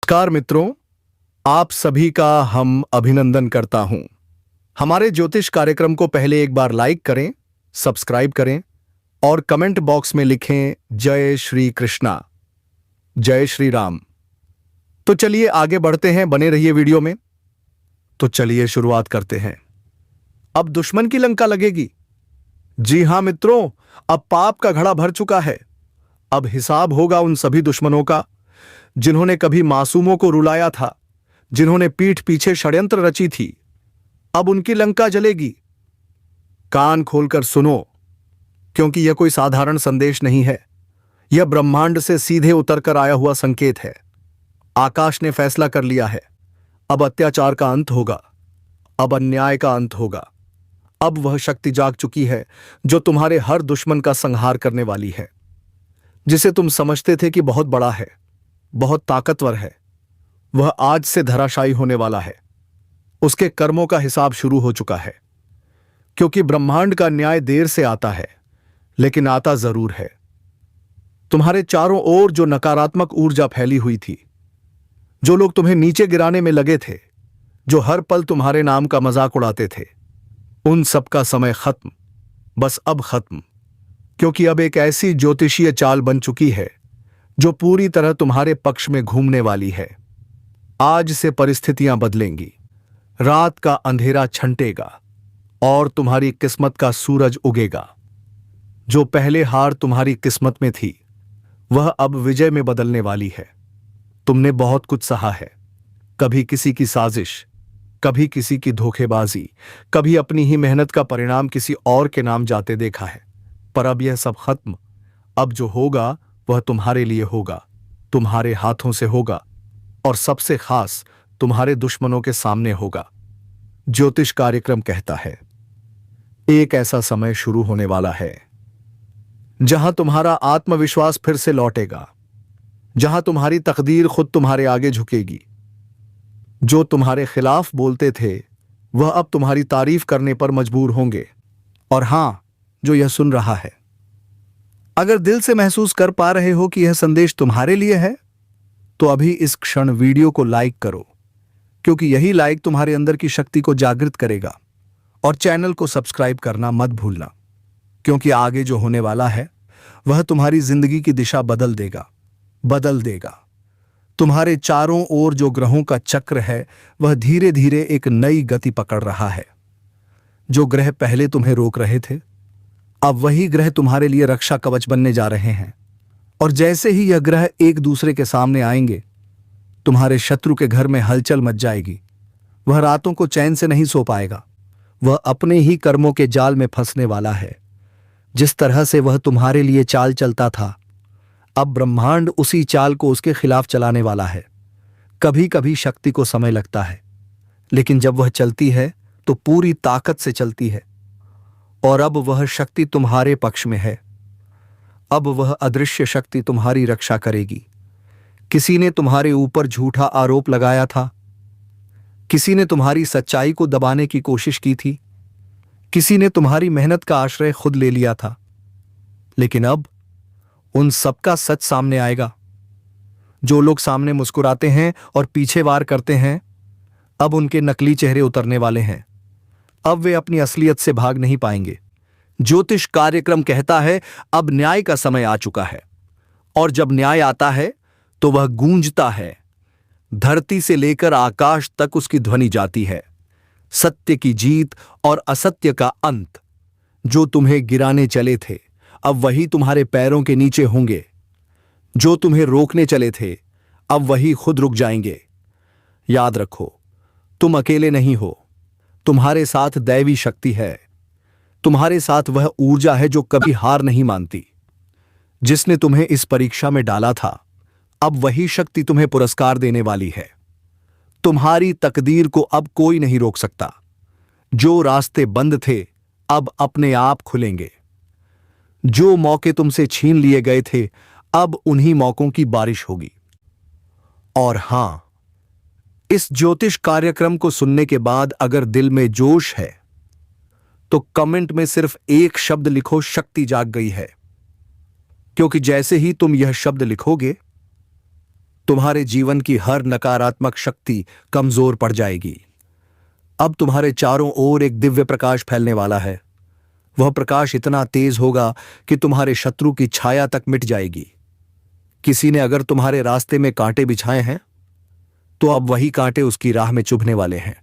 नमस्कार मित्रों, आप सभी का हम अभिनंदन करता हूं। हमारे ज्योतिष कार्यक्रम को पहले एक बार लाइक करें, सब्सक्राइब करें और कमेंट बॉक्स में लिखें जय श्री कृष्णा, जय श्री राम। तो चलिए आगे बढ़ते हैं, बने रहिए वीडियो में। तो चलिए शुरुआत करते हैं। अब दुश्मन की लंका लगेगी। जी हां मित्रों, अब पाप का घड़ा भर चुका है। अब हिसाब होगा उन सभी दुश्मनों का जिन्होंने कभी मासूमों को रुलाया था, जिन्होंने पीठ पीछे षड्यंत्र रची थी। अब उनकी लंका जलेगी। कान खोलकर सुनो, क्योंकि यह कोई साधारण संदेश नहीं है। यह ब्रह्मांड से सीधे उतरकर आया हुआ संकेत है। आकाश ने फैसला कर लिया है। अब अत्याचार का अंत होगा, अब अन्याय का अंत होगा। अब वह शक्ति जाग चुकी है जो तुम्हारे हर दुश्मन का संहार करने वाली है। जिसे तुम समझते थे कि बहुत बड़ा है, बहुत ताकतवर है, वह आज से धराशायी होने वाला है। उसके कर्मों का हिसाब शुरू हो चुका है। क्योंकि ब्रह्मांड का न्याय देर से आता है, लेकिन आता जरूर है। तुम्हारे चारों ओर जो नकारात्मक ऊर्जा फैली हुई थी, जो लोग तुम्हें नीचे गिराने में लगे थे, जो हर पल तुम्हारे नाम का मजाक उड़ाते थे, उन सबका समय खत्म, बस अब खत्म। क्योंकि अब एक ऐसी ज्योतिषीय चाल बन चुकी है जो पूरी तरह तुम्हारे पक्ष में घूमने वाली है। आज से परिस्थितियां बदलेंगी, रात का अंधेरा छंटेगा और तुम्हारी किस्मत का सूरज उगेगा। जो पहले हार तुम्हारी किस्मत में थी, वह अब विजय में बदलने वाली है। तुमने बहुत कुछ सहा है, कभी किसी की साजिश, कभी किसी की धोखेबाजी, कभी अपनी ही मेहनत का परिणाम किसी और के नाम जाते देखा है। पर अब यह सब खत्म। अब जो होगा वह तुम्हारे लिए होगा, तुम्हारे हाथों से होगा, और सबसे खास तुम्हारे दुश्मनों के सामने होगा। ज्योतिष कार्यक्रम कहता है, एक ऐसा समय शुरू होने वाला है जहां तुम्हारा आत्मविश्वास फिर से लौटेगा, जहां तुम्हारी तकदीर खुद तुम्हारे आगे झुकेगी। जो तुम्हारे खिलाफ बोलते थे, वह अब तुम्हारी तारीफ करने पर मजबूर होंगे। और हां, जो यह सुन रहा है, अगर दिल से महसूस कर पा रहे हो कि यह संदेश तुम्हारे लिए है, तो अभी इस क्षण वीडियो को लाइक करो, क्योंकि यही लाइक तुम्हारे अंदर की शक्ति को जागृत करेगा। और चैनल को सब्सक्राइब करना मत भूलना, क्योंकि आगे जो होने वाला है वह तुम्हारी जिंदगी की दिशा बदल देगा। तुम्हारे चारों ओर जो ग्रहों का चक्र है, वह धीरे धीरे एक नई गति पकड़ रहा है। जो ग्रह पहले तुम्हें रोक रहे थे, अब वही ग्रह तुम्हारे लिए रक्षा कवच बनने जा रहे हैं। और जैसे ही यह ग्रह एक दूसरे के सामने आएंगे, तुम्हारे शत्रु के घर में हलचल मच जाएगी। वह रातों को चैन से नहीं सो पाएगा। वह अपने ही कर्मों के जाल में फंसने वाला है। जिस तरह से वह तुम्हारे लिए चाल चलता था, अब ब्रह्मांड उसी चाल को उसके खिलाफ चलाने वाला है। कभी कभी शक्ति को समय लगता है, लेकिन जब वह चलती है तो पूरी ताकत से चलती है। और अब वह शक्ति तुम्हारे पक्ष में है। अब वह अदृश्य शक्ति तुम्हारी रक्षा करेगी। किसी ने तुम्हारे ऊपर झूठा आरोप लगाया था, किसी ने तुम्हारी सच्चाई को दबाने की कोशिश की थी, किसी ने तुम्हारी मेहनत का आश्रय खुद ले लिया था, लेकिन अब उन सबका सच सामने आएगा। जो लोग सामने मुस्कुराते हैं और पीछे वार करते हैं, अब उनके नकली चेहरे उतरने वाले हैं। अब वे अपनी असलियत से भाग नहीं पाएंगे। ज्योतिष कार्यक्रम कहता है, अब न्याय का समय आ चुका है। और जब न्याय आता है तो वह गूंजता है। धरती से लेकर आकाश तक उसकी ध्वनि जाती है। सत्य की जीत और असत्य का अंत। जो तुम्हें गिराने चले थे, अब वही तुम्हारे पैरों के नीचे होंगे। जो तुम्हें रोकने चले थे, अब वही खुद रुक जाएंगे। याद रखो, तुम अकेले नहीं हो। तुम्हारे साथ दैवी शक्ति है। तुम्हारे साथ वह ऊर्जा है जो कभी हार नहीं मानती। जिसने तुम्हें इस परीक्षा में डाला था, अब वही शक्ति तुम्हें पुरस्कार देने वाली है। तुम्हारी तकदीर को अब कोई नहीं रोक सकता। जो रास्ते बंद थे, अब अपने आप खुलेंगे। जो मौके तुमसे छीन लिए गए थे, अब उन्हीं मौकों की बारिश होगी। और हां, इस ज्योतिष कार्यक्रम को सुनने के बाद अगर दिल में जोश है, तो कमेंट में सिर्फ एक शब्द लिखो, शक्ति जाग गई है। क्योंकि जैसे ही तुम यह शब्द लिखोगे, तुम्हारे जीवन की हर नकारात्मक शक्ति कमजोर पड़ जाएगी। अब तुम्हारे चारों ओर एक दिव्य प्रकाश फैलने वाला है। वह प्रकाश इतना तेज होगा कि तुम्हारे शत्रु की छाया तक मिट जाएगी। किसी ने अगर तुम्हारे रास्ते में कांटे बिछाए हैं तो अब वही कांटे उसकी राह में चुभने वाले हैं।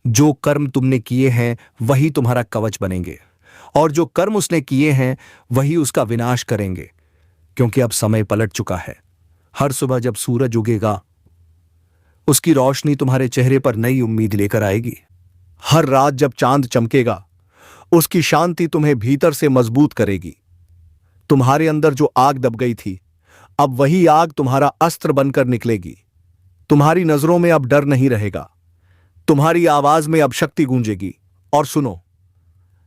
जो कर्म तुमने किए हैं वही तुम्हारा कवच बनेंगे, और जो कर्म उसने किए हैं वही उसका विनाश करेंगे, क्योंकि अब समय पलट चुका है। हर सुबह जब सूरज उगेगा उसकी रोशनी तुम्हारे चेहरे पर नई उम्मीद लेकर आएगी। हर रात जब चांद चमकेगा उसकी शांति तुम्हें भीतर से मजबूत करेगी। तुम्हारे अंदर जो आग दब गई थी अब वही आग तुम्हारा अस्त्र बनकर निकलेगी। तुम्हारी नजरों में अब डर नहीं रहेगा, तुम्हारी आवाज में अब शक्ति गूंजेगी। और सुनो,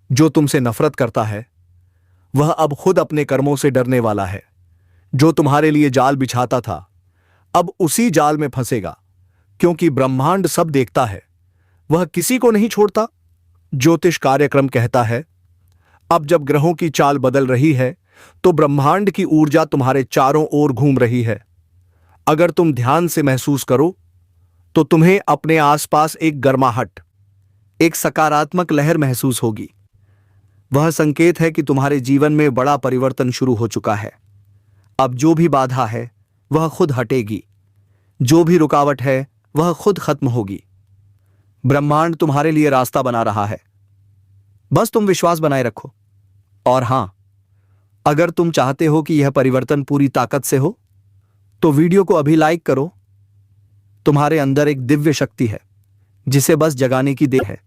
जो तुमसे नफरत करता है वह अब खुद अपने कर्मों से डरने वाला है। जो तुम्हारे लिए जाल बिछाता था अब उसी जाल में फंसेगा, क्योंकि ब्रह्मांड सब देखता है, वह किसी को नहीं छोड़ता। ज्योतिष कार्यक्रम कहता है अब जब ग्रहों की चाल बदल रही है तो ब्रह्मांड की ऊर्जा तुम्हारे चारों ओर घूम रही है। अगर तुम ध्यान से महसूस करो तो तुम्हें अपने आसपास एक गर्माहट, एक सकारात्मक लहर महसूस होगी। वह संकेत है कि तुम्हारे जीवन में बड़ा परिवर्तन शुरू हो चुका है। अब जो भी बाधा है वह खुद हटेगी, जो भी रुकावट है वह खुद खत्म होगी। ब्रह्मांड तुम्हारे लिए रास्ता बना रहा है, बस तुम विश्वास बनाए रखो। और हां, अगर तुम चाहते हो कि यह परिवर्तन पूरी ताकत से हो तो वीडियो को अभी लाइक करो। तुम्हारे अंदर एक दिव्य शक्ति है जिसे बस जगाने की देर है।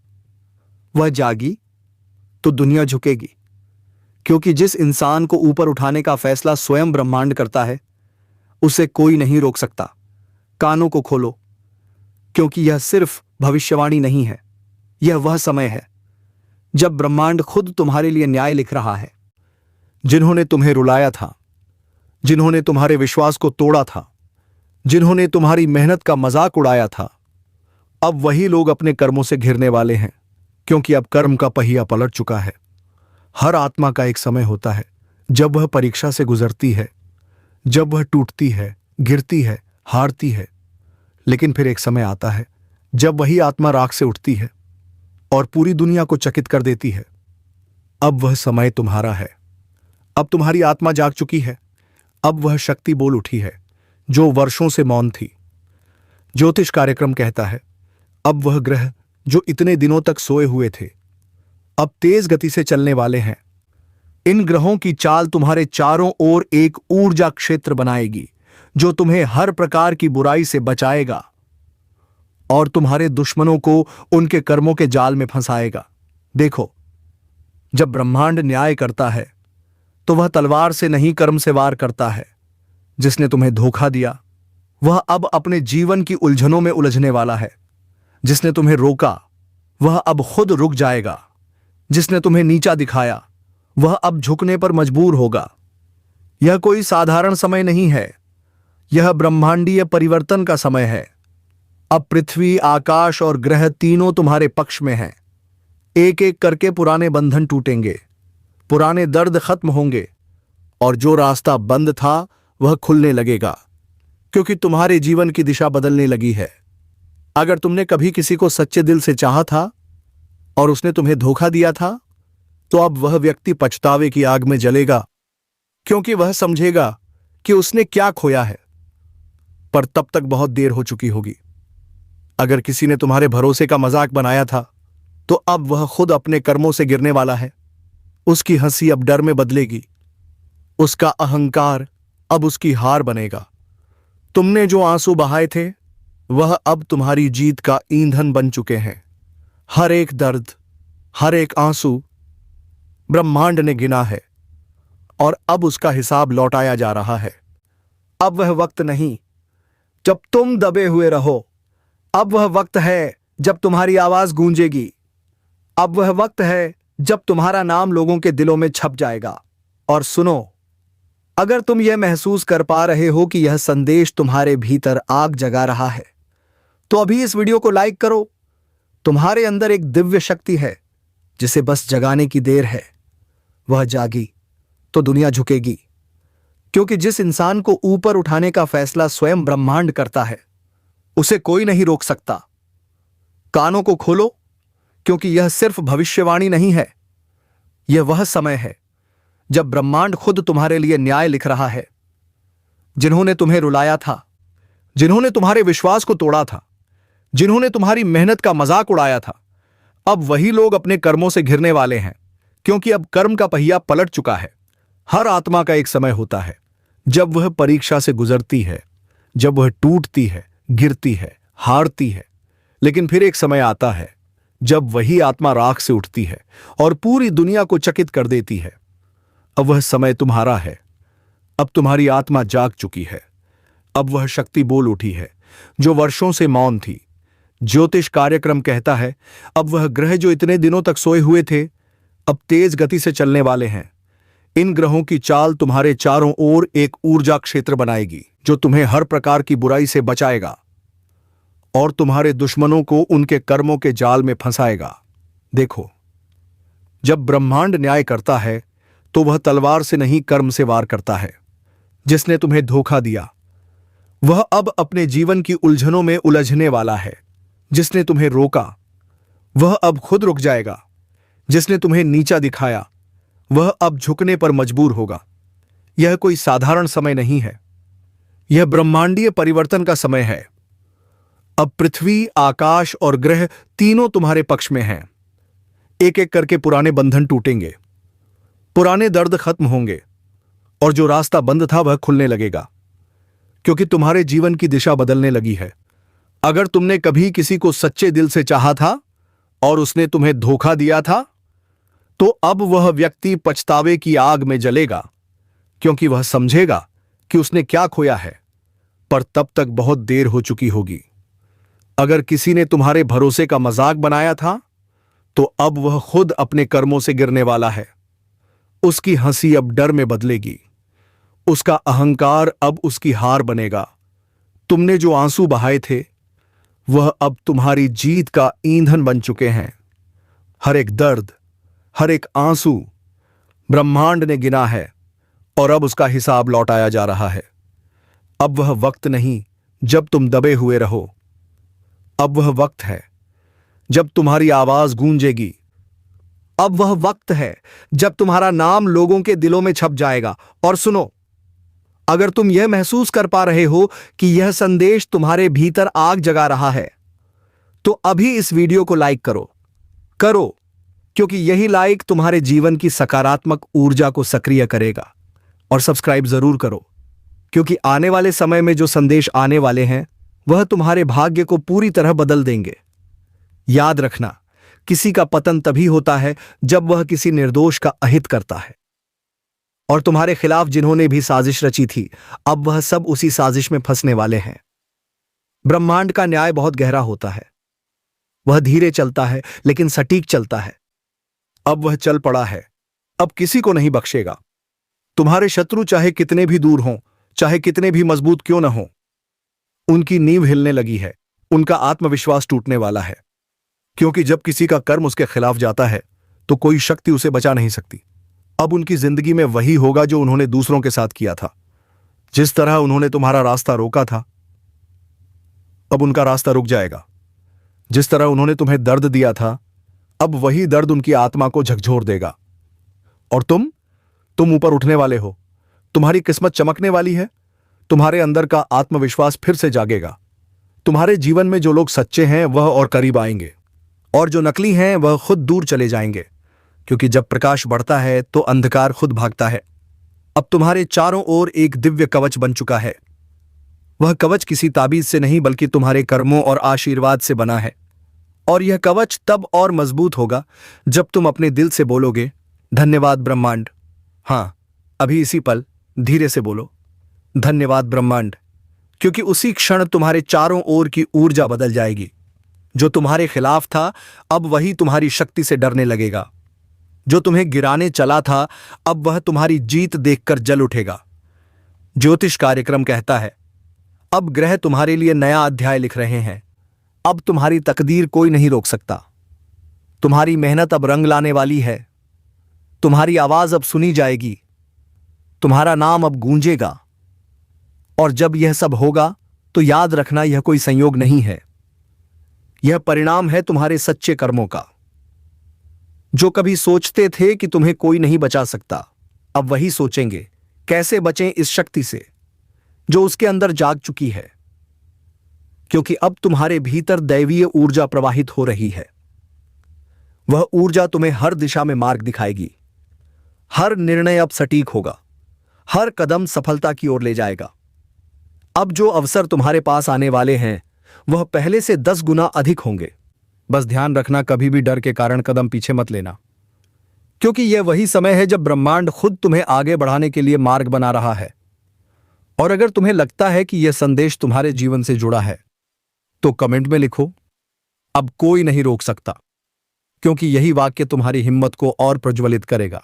वह जागी तो दुनिया झुकेगी, क्योंकि जिस इंसान को ऊपर उठाने का फैसला स्वयं ब्रह्मांड करता है उसे कोई नहीं रोक सकता। कानों को खोलो, क्योंकि यह सिर्फ भविष्यवाणी नहीं है, यह वह समय है जब ब्रह्मांड खुद तुम्हारे लिए न्याय लिख रहा है। जिन्होंने तुम्हें रुलाया था, जिन्होंने तुम्हारे विश्वास को तोड़ा था, जिन्होंने तुम्हारी मेहनत का मजाक उड़ाया था, अब वही लोग अपने कर्मों से घिरने वाले हैं, क्योंकि अब कर्म का पहिया पलट चुका है। हर आत्मा का एक समय होता है जब वह परीक्षा से गुजरती है, जब वह टूटती है, गिरती है, हारती है। लेकिन फिर एक समय आता है जब वही आत्मा राख से उठती है और पूरी दुनिया को चकित कर देती है। अब वह समय तुम्हारा है। अब तुम्हारी आत्मा जाग चुकी है। अब वह शक्ति बोल उठी है जो वर्षों से मौन थी। ज्योतिष कार्यक्रम कहता है अब वह ग्रह जो इतने दिनों तक सोए हुए थे अब तेज गति से चलने वाले हैं। इन ग्रहों की चाल तुम्हारे चारों ओर एक ऊर्जा क्षेत्र बनाएगी जो तुम्हें हर प्रकार की बुराई से बचाएगा और तुम्हारे दुश्मनों को उनके कर्मों के जाल में फंसाएगा। देखो, जब ब्रह्मांड न्याय करता है तो वह तलवार से नहीं कर्म से वार करता है। जिसने तुम्हें धोखा दिया वह अब अपने जीवन की उलझनों में उलझने वाला है। जिसने तुम्हें रोका वह अब खुद रुक जाएगा। जिसने तुम्हें नीचा दिखाया वह अब झुकने पर मजबूर होगा। यह कोई साधारण समय नहीं है, यह ब्रह्मांडीय परिवर्तन का समय है। अब पृथ्वी, आकाश और ग्रह तीनों तुम्हारे पक्ष में हैं। एक एक करके पुराने बंधन टूटेंगे, पुराने दर्द खत्म होंगे और जो रास्ता बंद था वह खुलने लगेगा, क्योंकि तुम्हारे जीवन की दिशा बदलने लगी है। अगर तुमने कभी किसी को सच्चे दिल से चाहा था और उसने तुम्हें धोखा दिया था तो अब वह व्यक्ति पछतावे की आग में जलेगा, क्योंकि वह समझेगा कि उसने क्या खोया है, पर तब तक बहुत देर हो चुकी होगी। अगर किसी ने तुम्हारे भरोसे का मजाक बनाया था तो अब वह खुद अपने कर्मों से गिरने वाला है। उसकी हंसी अब डर में बदलेगी, उसका अहंकार अब उसकी हार बनेगा। तुमने जो आंसू बहाए थे वह अब तुम्हारी जीत का ईंधन बन चुके हैं। हर एक दर्द, हर एक आंसू ब्रह्मांड ने गिना है और अब उसका हिसाब लौटाया जा रहा है। अब वह वक्त नहीं जब तुम दबे हुए रहो, अब वह वक्त है जब तुम्हारी आवाज गूंजेगी। अब वह वक्त है जब तुम्हारा नाम लोगों के दिलों में छप जाएगा। और सुनो, अगर तुम यह महसूस कर पा रहे हो कि यह संदेश तुम्हारे भीतर आग जगा रहा है तो अभी इस वीडियो को लाइक करो। तुम्हारे अंदर एक दिव्य शक्ति है जिसे बस जगाने की देर है। वह जागी तो दुनिया झुकेगी। क्योंकि जिस इंसान को ऊपर उठाने का फैसला स्वयं ब्रह्मांड करता है उसे कोई नहीं रोक सकता। कानों को खोलो, क्योंकि यह सिर्फ भविष्यवाणी नहीं है, यह वह समय है जब ब्रह्मांड खुद तुम्हारे लिए न्याय लिख रहा है। जिन्होंने तुम्हें रुलाया था, जिन्होंने तुम्हारे विश्वास को तोड़ा था, जिन्होंने तुम्हारी मेहनत का मजाक उड़ाया था, अब वही लोग अपने कर्मों से घिरने वाले हैं, क्योंकि अब कर्म का पहिया पलट चुका है। हर आत्मा का एक समय होता है जब वह परीक्षा से गुजरती है, जब वह टूटती है, गिरती है, हारती है। लेकिन फिर एक समय आता है जब वही आत्मा राख से उठती है और पूरी दुनिया को चकित कर देती है। अब वह समय तुम्हारा है। अब तुम्हारी आत्मा जाग चुकी है। अब वह शक्ति बोल उठी है जो वर्षों से मौन थी। ज्योतिष कार्यक्रम कहता है अब वह ग्रह जो इतने दिनों तक सोए हुए थे अब तेज गति से चलने वाले हैं। इन ग्रहों की चाल तुम्हारे चारों ओर एक ऊर्जा क्षेत्र बनाएगी जो तुम्हें हर प्रकार की बुराई से बचाएगा और तुम्हारे दुश्मनों को उनके कर्मों के जाल में फंसाएगा। देखो, जब ब्रह्मांड न्याय करता है तो वह तलवार से नहीं कर्म से वार करता है। जिसने तुम्हें धोखा दिया वह अब अपने जीवन की उलझनों में उलझने वाला है। जिसने तुम्हें रोका वह अब खुद रुक जाएगा। जिसने तुम्हें नीचा दिखाया वह अब झुकने पर मजबूर होगा। यह कोई साधारण समय नहीं है, यह ब्रह्मांडीय परिवर्तन का समय है। अब पृथ्वी, आकाश और ग्रह तीनों तुम्हारे पक्ष में हैं। एक एक करके पुराने बंधन टूटेंगे, पुराने दर्द खत्म होंगे और जो रास्ता बंद था वह खुलने लगेगा, क्योंकि तुम्हारे जीवन की दिशा बदलने लगी है। अगर तुमने कभी किसी को सच्चे दिल से चाहा था और उसने तुम्हें धोखा दिया था तो अब वह व्यक्ति पछतावे की आग में जलेगा, क्योंकि वह समझेगा कि उसने क्या खोया है, पर तब तक बहुत देर हो चुकी होगी। अगर किसी ने तुम्हारे भरोसे का मजाक बनाया था तो अब वह खुद अपने कर्मों से गिरने वाला है। उसकी हंसी अब डर में बदलेगी, उसका अहंकार अब उसकी हार बनेगा। तुमने जो आंसू बहाए थे वह अब तुम्हारी जीत का ईंधन बन चुके हैं। हर एक दर्द, हर एक आंसू ब्रह्मांड ने गिना है और अब उसका हिसाब लौटाया जा रहा है। अब वह वक्त नहीं जब तुम दबे हुए रहो, अब वह वक्त है जब तुम्हारी आवाज गूंजेगी। अब वह वक्त है जब तुम्हारा नाम लोगों के दिलों में छप जाएगा। और सुनो, अगर तुम यह महसूस कर पा रहे हो कि यह संदेश तुम्हारे भीतर आग जगा रहा है तो अभी इस वीडियो को लाइक करो, क्योंकि यही लाइक तुम्हारे जीवन की सकारात्मक ऊर्जा को सक्रिय करेगा। और सब्सक्राइब जरूर करो, क्योंकि आने वाले समय में जो संदेश आने वाले हैं वह तुम्हारे भाग्य को पूरी तरह बदल देंगे। याद रखना, किसी का पतन तभी होता है जब वह किसी निर्दोष का अहित करता है। और तुम्हारे खिलाफ जिन्होंने भी साजिश रची थी अब वह सब उसी साजिश में फंसने वाले हैं। ब्रह्मांड का न्याय बहुत गहरा होता है। वह धीरे चलता है लेकिन सटीक चलता है। अब वह चल पड़ा है, अब किसी को नहीं बख्शेगा। तुम्हारे शत्रु चाहे कितने भी दूर हों, चाहे कितने भी मजबूत क्यों न हों, उनकी नींव हिलने लगी है, उनका आत्मविश्वास टूटने वाला है। क्योंकि जब किसी का कर्म उसके खिलाफ जाता है तो कोई शक्ति उसे बचा नहीं सकती। अब उनकी जिंदगी में वही होगा जो उन्होंने दूसरों के साथ किया था। जिस तरह उन्होंने तुम्हारा रास्ता रोका था अब उनका रास्ता रुक जाएगा। जिस तरह उन्होंने तुम्हें दर्द दिया था अब वही दर्द उनकी आत्मा को झकझोर देगा। और तुम ऊपर उठने वाले हो, तुम्हारी किस्मत चमकने वाली है। तुम्हारे अंदर का आत्मविश्वास फिर से जागेगा। तुम्हारे जीवन में जो लोग सच्चे हैं वह और करीब आएंगे और जो नकली हैं वह खुद दूर चले जाएंगे, क्योंकि जब प्रकाश बढ़ता है तो अंधकार खुद भागता है। अब तुम्हारे चारों ओर एक दिव्य कवच बन चुका है। वह कवच किसी ताबीज से नहीं बल्कि तुम्हारे कर्मों और आशीर्वाद से बना है। और यह कवच तब और मजबूत होगा जब तुम अपने दिल से बोलोगे, धन्यवाद ब्रह्मांड। हाँ, अभी इसी पल धीरे से बोलो, धन्यवाद ब्रह्मांड, क्योंकि उसी क्षण तुम्हारे चारों ओर की ऊर्जा बदल जाएगी। जो तुम्हारे खिलाफ था अब वही तुम्हारी शक्ति से डरने लगेगा। जो तुम्हें गिराने चला था अब वह तुम्हारी जीत देखकर जल उठेगा। ज्योतिष कार्यक्रम कहता है अब ग्रह तुम्हारे लिए नया अध्याय लिख रहे हैं। अब तुम्हारी तकदीर कोई नहीं रोक सकता। तुम्हारी मेहनत अब रंग लाने वाली है। तुम्हारी आवाज अब सुनी जाएगी। तुम्हारा नाम अब गूंजेगा। और जब यह सब होगा तो याद रखना, यह कोई संयोग नहीं है, यह परिणाम है तुम्हारे सच्चे कर्मों का। जो कभी सोचते थे कि तुम्हें कोई नहीं बचा सकता, अब वही सोचेंगे कैसे बचें इस शक्ति से जो उसके अंदर जाग चुकी है, क्योंकि अब तुम्हारे भीतर दैवीय ऊर्जा प्रवाहित हो रही है। वह ऊर्जा तुम्हें हर दिशा में मार्ग दिखाएगी। हर निर्णय अब सटीक होगा, हर कदम सफलता की ओर ले जाएगा। अब जो अवसर तुम्हारे पास आने वाले हैं वह पहले से 10 गुना अधिक होंगे। बस ध्यान रखना, कभी भी डर के कारण कदम पीछे मत लेना, क्योंकि यह वही समय है जब ब्रह्मांड खुद तुम्हें आगे बढ़ाने के लिए मार्ग बना रहा है। और अगर तुम्हें लगता है कि यह संदेश तुम्हारे जीवन से जुड़ा है तो कमेंट में लिखो, अब कोई नहीं रोक सकता, क्योंकि यही वाक्य तुम्हारी हिम्मत को और प्रज्वलित करेगा।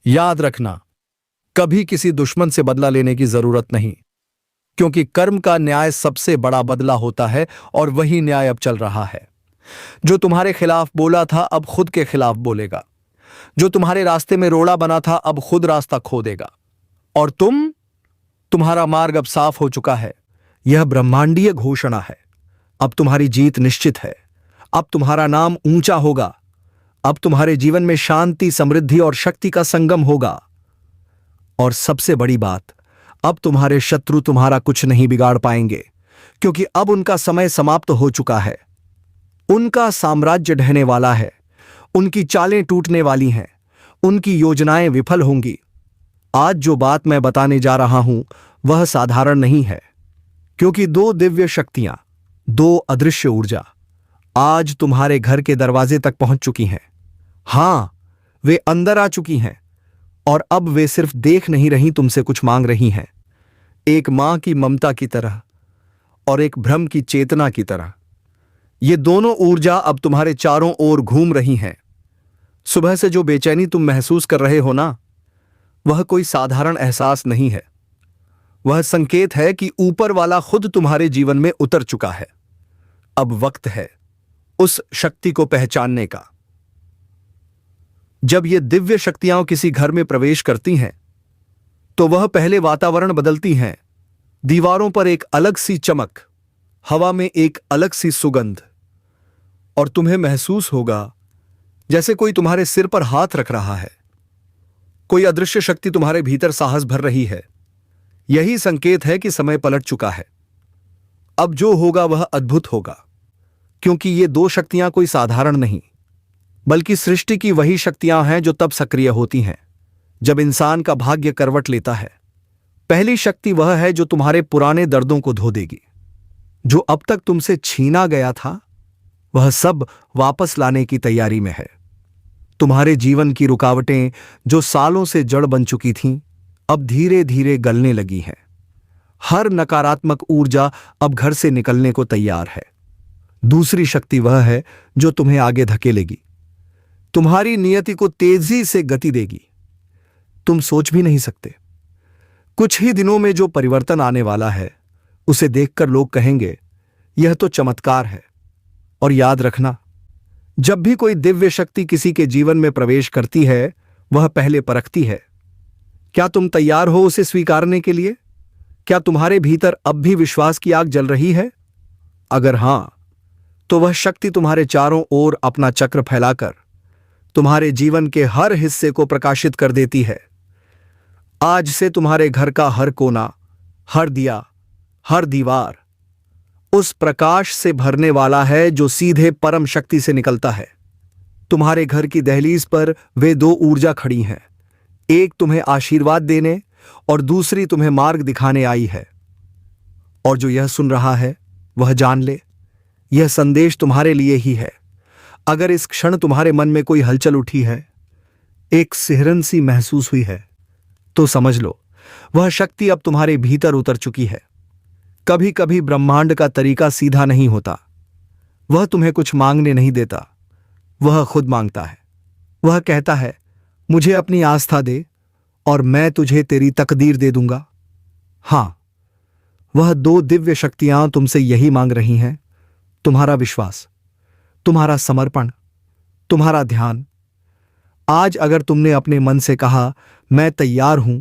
याद रखना, कभी किसी दुश्मन से बदला लेने की जरूरत नहीं, क्योंकि कर्म का न्याय सबसे बड़ा बदला होता है और वही न्याय अब चल रहा है। जो तुम्हारे खिलाफ बोला था अब खुद के खिलाफ बोलेगा, जो तुम्हारे रास्ते में रोड़ा बना था अब खुद रास्ता खो देगा। और तुम्हारा मार्ग अब साफ हो चुका है। यह ब्रह्मांडीय घोषणा है। अब तुम्हारी जीत निश्चित है। अब तुम्हारा नाम ऊंचा होगा। अब तुम्हारे जीवन में शांति, समृद्धि और शक्ति का संगम होगा। और सबसे बड़ी बात, अब तुम्हारे शत्रु तुम्हारा कुछ नहीं बिगाड़ पाएंगे, क्योंकि अब उनका समय समाप्त हो चुका है। उनका साम्राज्य ढहने वाला है, उनकी चालें टूटने वाली हैं, उनकी योजनाएं विफल होंगी। आज जो बात मैं बताने जा रहा हूं वह साधारण नहीं है, क्योंकि 2 दिव्य शक्तियां, 2 अदृश्य ऊर्जा आज तुम्हारे घर के दरवाजे तक पहुंच चुकी हैं। हां, वे अंदर आ चुकी हैं और अब वे सिर्फ देख नहीं रही, तुमसे कुछ मांग रही हैं। एक मां की ममता की तरह और एक ब्रह्म की चेतना की तरह। ये दोनों ऊर्जा अब तुम्हारे चारों ओर घूम रही हैं। सुबह से जो बेचैनी तुम महसूस कर रहे हो ना, वह कोई साधारण एहसास नहीं है। वह संकेत है कि ऊपर वाला खुद तुम्हारे जीवन में उतर चुका है। अब वक्त है उस शक्ति को पहचानने का। जब ये दिव्य शक्तियां किसी घर में प्रवेश करती हैं तो वह पहले वातावरण बदलती हैं। दीवारों पर एक अलग सी चमक, हवा में एक अलग सी सुगंध, और तुम्हें महसूस होगा जैसे कोई तुम्हारे सिर पर हाथ रख रहा है। कोई अदृश्य शक्ति तुम्हारे भीतर साहस भर रही है। यही संकेत है कि समय पलट चुका है। अब जो होगा वह अद्भुत होगा, क्योंकि ये 2 शक्तियां कोई साधारण नहीं, बल्कि सृष्टि की वही शक्तियां हैं जो तब सक्रिय होती हैं जब इंसान का भाग्य करवट लेता है। पहली शक्ति वह है जो तुम्हारे पुराने दर्दों को धो देगी। जो अब तक तुमसे छीना गया था वह सब वापस लाने की तैयारी में है। तुम्हारे जीवन की रुकावटें जो सालों से जड़ बन चुकी थीं, अब धीरे धीरे गलने लगी हैं। हर नकारात्मक ऊर्जा अब घर से निकलने को तैयार है। दूसरी शक्ति वह है जो तुम्हें आगे धकेलेगी, तुम्हारी नियति को तेजी से गति देगी। तुम सोच भी नहीं सकते कुछ ही दिनों में जो परिवर्तन आने वाला है, उसे देखकर लोग कहेंगे यह तो चमत्कार है। और याद रखना, जब भी कोई दिव्य शक्ति किसी के जीवन में प्रवेश करती है, वह पहले परखती है, क्या तुम तैयार हो उसे स्वीकारने के लिए? क्या तुम्हारे भीतर अब भी विश्वास की आग जल रही है? अगर हां, तो वह शक्ति तुम्हारे चारों ओर अपना चक्र फैलाकर तुम्हारे जीवन के हर हिस्से को प्रकाशित कर देती है। आज से तुम्हारे घर का हर कोना, हर दिया, हर दीवार उस प्रकाश से भरने वाला है जो सीधे परम शक्ति से निकलता है। तुम्हारे घर की दहलीज पर वे 2 ऊर्जा खड़ी हैं, एक तुम्हें आशीर्वाद देने और दूसरी तुम्हें मार्ग दिखाने आई है। और जो यह सुन रहा है वह जान ले, यह संदेश तुम्हारे लिए ही है। अगर इस क्षण तुम्हारे मन में कोई हलचल उठी है, एक सिहरन सी महसूस हुई है, तो समझ लो वह शक्ति अब तुम्हारे भीतर उतर चुकी है। कभी कभी ब्रह्मांड का तरीका सीधा नहीं होता। वह तुम्हें कुछ मांगने नहीं देता, वह खुद मांगता है। वह कहता है, मुझे अपनी आस्था दे और मैं तुझे तेरी तकदीर दे दूंगा। हां, वह 2 दिव्य शक्तियां तुमसे यही मांग रही हैं, तुम्हारा विश्वास, तुम्हारा समर्पण, तुम्हारा ध्यान। आज अगर तुमने अपने मन से कहा मैं तैयार हूं,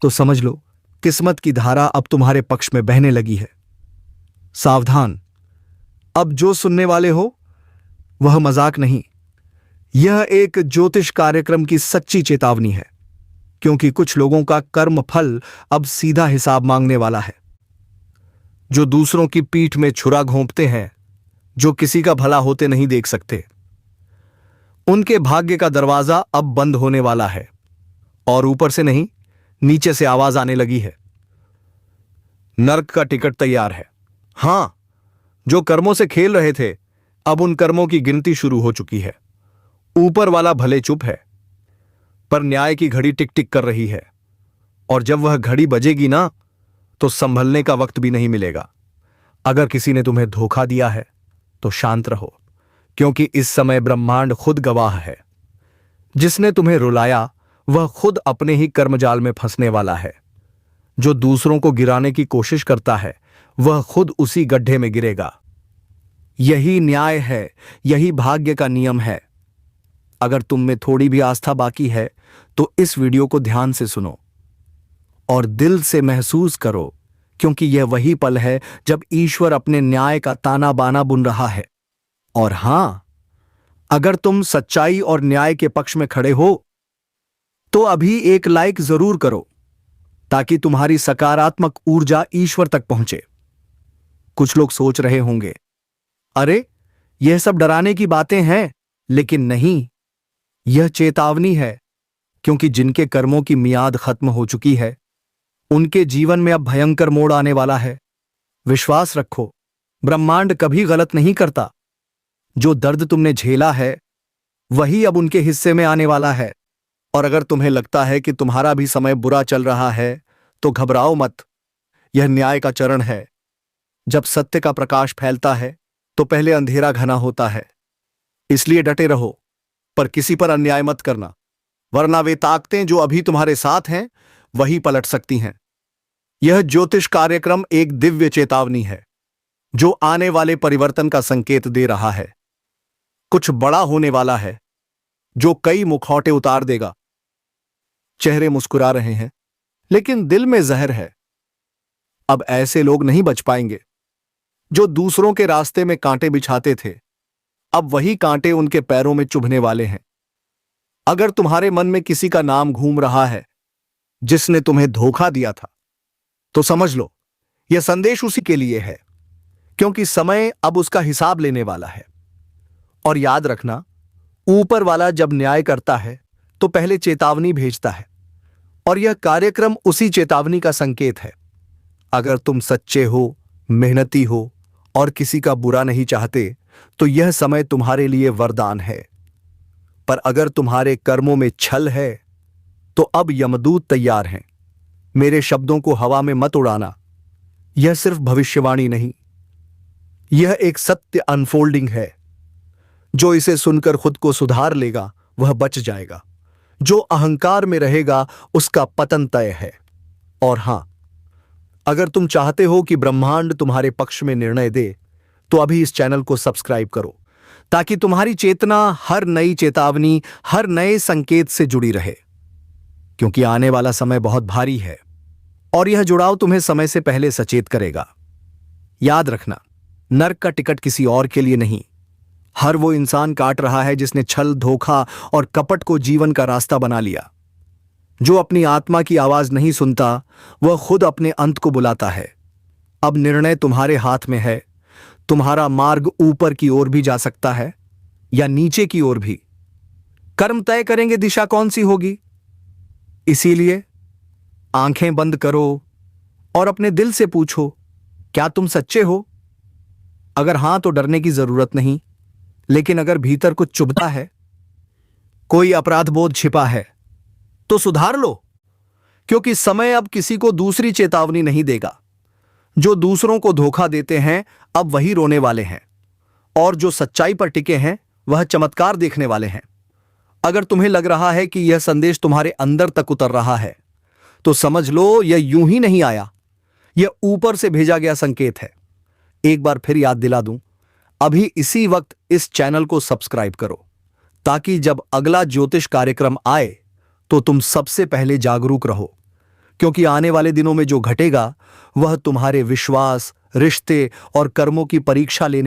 तो समझ लो किस्मत की धारा अब तुम्हारे पक्ष में बहने लगी है। सावधान, अब जो सुनने वाले हो वह मजाक नहीं, यह एक ज्योतिष कार्यक्रम की सच्ची चेतावनी है, क्योंकि कुछ लोगों का कर्म फल अब सीधा हिसाब मांगने वाला है। जो दूसरों की पीठ में छुरा घोंपते हैं, जो किसी का भला होते नहीं देख सकते, उनके भाग्य का दरवाजा अब बंद होने वाला है। और ऊपर से नहीं, नीचे से आवाज आने लगी है, नर्क का टिकट तैयार है। हां, जो कर्मों से खेल रहे थे, अब उन कर्मों की गिनती शुरू हो चुकी है। ऊपर वाला भले चुप है, पर न्याय की घड़ी टिक टिक कर रही है, और जब वह घड़ी बजेगी ना, तो संभलने का वक्त भी नहीं मिलेगा। अगर किसी ने तुम्हें धोखा दिया है तो शांत रहो, क्योंकि इस समय ब्रह्मांड खुद गवाह है। जिसने तुम्हें रुलाया वह खुद अपने ही कर्मजाल में फंसने वाला है। जो दूसरों को गिराने की कोशिश करता है वह खुद उसी गड्ढे में गिरेगा। यही न्याय है, यही भाग्य का नियम है। अगर तुम में थोड़ी भी आस्था बाकी है तो इस वीडियो को ध्यान से सुनो और दिल से महसूस करो, क्योंकि यह वही पल है जब ईश्वर अपने न्याय का ताना बाना बुन रहा है। और हां, अगर तुम सच्चाई और न्याय के पक्ष में खड़े हो तो अभी एक लाइक जरूर करो, ताकि तुम्हारी सकारात्मक ऊर्जा ईश्वर तक पहुंचे। कुछ लोग सोच रहे होंगे, अरे यह सब डराने की बातें हैं, लेकिन नहीं, यह चेतावनी है, क्योंकि जिनके कर्मों की मियाद खत्म हो चुकी है उनके जीवन में अब भयंकर मोड़ आने वाला है। विश्वास रखो, ब्रह्मांड कभी गलत नहीं करता। जो दर्द तुमने झेला है वही अब उनके हिस्से में आने वाला है। और अगर तुम्हें लगता है कि तुम्हारा भी समय बुरा चल रहा है तो घबराओ मत, यह न्याय का चरण है। जब सत्य का प्रकाश फैलता है तो पहले अंधेरा घना होता है। इसलिए डटे रहो, पर किसी पर अन्याय मत करना, वरना वे ताकतें जो अभी तुम्हारे साथ हैं वही पलट सकती हैं। यह ज्योतिष कार्यक्रम एक दिव्य चेतावनी है जो आने वाले परिवर्तन का संकेत दे रहा है। कुछ बड़ा होने वाला है जो कई मुखौटे उतार देगा। चेहरे मुस्कुरा रहे हैं, लेकिन दिल में जहर है। अब ऐसे लोग नहीं बच पाएंगे जो दूसरों के रास्ते में कांटे बिछाते थे, अब वही कांटे उनके पैरों में चुभने वाले हैं। अगर तुम्हारे मन में किसी का नाम घूम रहा है जिसने तुम्हें धोखा दिया था, तो समझ लो यह संदेश उसी के लिए है, क्योंकि समय अब उसका हिसाब लेने वाला है। और याद रखना, ऊपर वाला जब न्याय करता है तो पहले चेतावनी भेजता है, और यह कार्यक्रम उसी चेतावनी का संकेत है। अगर तुम सच्चे हो, मेहनती हो और किसी का बुरा नहीं चाहते, तो यह समय तुम्हारे लिए वरदान है। पर अगर तुम्हारे कर्मों में छल है तो अब यमदूत तैयार हैं। मेरे शब्दों को हवा में मत उड़ाना, यह सिर्फ भविष्यवाणी नहीं, यह एक सत्य अनफोल्डिंग है। जो इसे सुनकर खुद को सुधार लेगा वह बच जाएगा, जो अहंकार में रहेगा उसका पतन तय है। और हां, अगर तुम चाहते हो कि ब्रह्मांड तुम्हारे पक्ष में निर्णय दे, तो अभी इस चैनल को सब्सक्राइब करो, ताकि तुम्हारी चेतना हर नई चेतावनी, हर नए संकेत से जुड़ी रहे। क्योंकि आने वाला समय बहुत भारी है और यह जुड़ाव तुम्हें समय से पहले सचेत करेगा। याद रखना, नर्क का टिकट किसी और के लिए नहीं, हर वो इंसान काट रहा है जिसने छल, धोखा और कपट को जीवन का रास्ता बना लिया। जो अपनी आत्मा की आवाज नहीं सुनता वह खुद अपने अंत को बुलाता है। अब निर्णय तुम्हारे हाथ में है। तुम्हारा मार्ग ऊपर की ओर भी जा सकता है या नीचे की ओर भी। कर्म तय करेंगे दिशा कौन सी होगी। इसीलिए आंखें बंद करो और अपने दिल से पूछो, क्या तुम सच्चे हो? अगर हां तो डरने की जरूरत नहीं, लेकिन अगर भीतर कुछ चुभता है, कोई अपराध बोध छिपा है, तो सुधार लो, क्योंकि समय अब किसी को दूसरी चेतावनी नहीं देगा। जो दूसरों को धोखा देते हैं अब वही रोने वाले हैं, और जो सच्चाई पर टिके हैं वह चमत्कार देखने वाले हैं। अगर तुम्हें लग रहा है कि यह संदेश तुम्हारे अंदर तक उतर रहा है, तो समझ लो यह यूं ही नहीं आया, यह ऊपर से भेजा गया संकेत है। एक बार फिर याद दिला दूं, अभी इसी वक्त इस चैनल को सब्सक्राइब करो, ताकि जब अगला ज्योतिष कार्यक्रम आए तो तुम सबसे पहले जागरूक रहो। क्योंकि आने वाले दिनों में जो घटेगा वह तुम्हारे विश्वास, रिश्ते और कर्मों की परीक्षा लेने